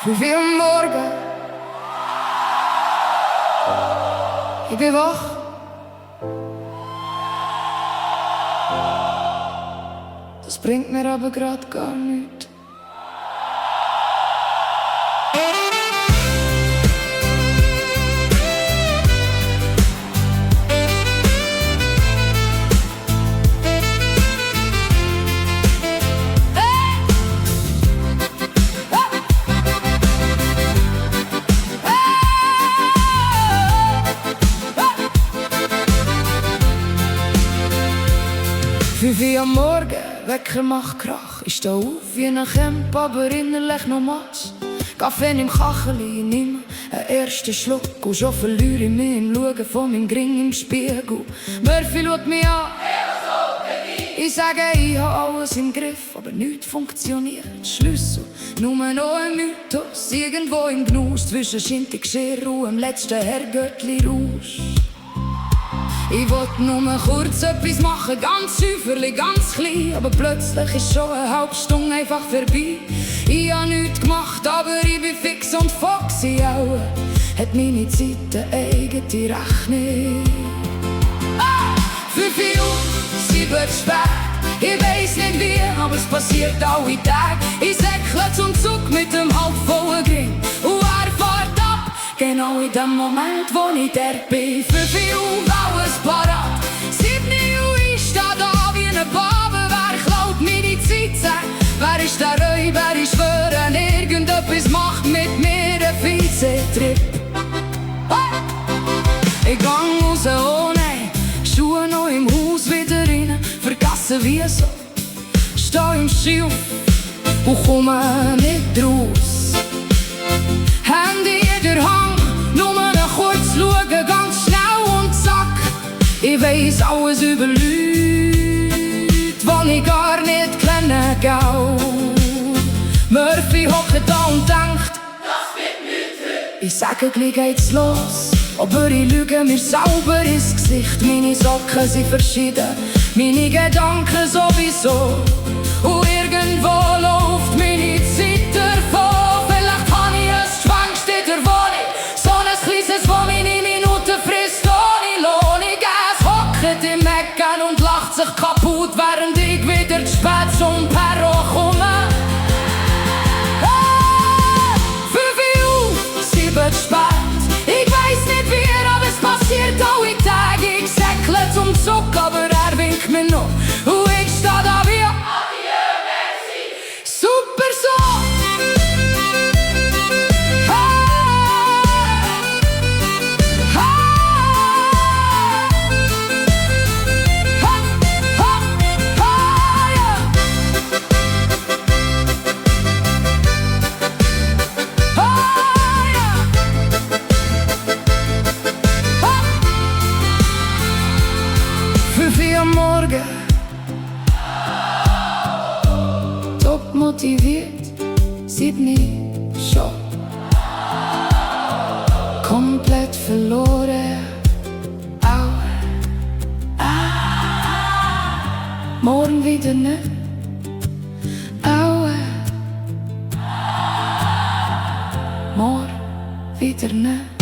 5 Uhr am Morgen, ich bin wach. Das bringt mir aber grad gar nichts. Fünf Uhr am Morgen, Wecker macht Krach. Ich steh auf wie ein Kämp, aber innerlich noch Matsch. Kaffee im Kacheli, nimm einen ersten Schluck und schon verliere ich mich im Schauen von meinem Gring im Spiegel. Murphy schaut mich an, ich sage, ich habe alles im Griff, aber nichts funktioniert. Schlüssel, nur noch ein Mythos, irgendwo im Genuss zwischen schintig Geschirr und dem letzten Herrgöttli-Rausch. Ich wollte nur kurz etwas machen, ganz säuferlich, ganz klein. Aber plötzlich ist schon eine halbe Stunde einfach vorbei. Ich habe nichts gemacht, aber ich bin fix und foxy. Auch hat meine Zeit eine eigene Rechnung. 5 Uhr, 7 Uhr spät. Ich weiss nicht wie, aber es passiert alle Tage. Ich säckle zum Zug mit dem halbvollen Gring. Und er fährt ab, genau in dem Moment, wo ich dort bin. 5 Uhr, alles parat. 7 Uhr, ich steh da wie eine Babe. Wer klaut meine Zeit? Sag, wer ist der Räuber? Ich schwöre, irgendetwas macht mit mir einen Vize-Trip. Ich gang raus, oh nein, Schuhe noch im Haus wieder rein. Vergessen wie so, steh im Schiff und komme nicht raus. Handy in der Hand, nur noch kurz schauen, ganz schnell und zack. Ich weiss alles über Leute, die ich gar nicht kenne, gell. Murphy hockt da und denkt, das wird nicht heute. Ich sage, gleich geht's los, aber ich lüge mir sauber ins Gesicht. Meine Socken sind verschieden, meine Gedanken sowieso. Und irgendwo läuft meine Zeit davon. Vielleicht habe ich ein Schwankst in der Wohnung, so ein kleines, wo meine Minuten frisst ohne Lohn. Ich geh's hockt im Mecken und lacht sich kaputt, während ich wieder zu spät zum Perro komme. 5 Uhr, 7 Uhr spät. Ich weiss nicht wie, aber es passiert alle Tage. Ich säckle zum Zug, aber er winkt mir noch. Und ich steh da wie Adieu, merci. Super so. Am Morgen top motiviert, Sydney schon komplett verloren. Morgen wieder nicht. Morgen wieder nicht.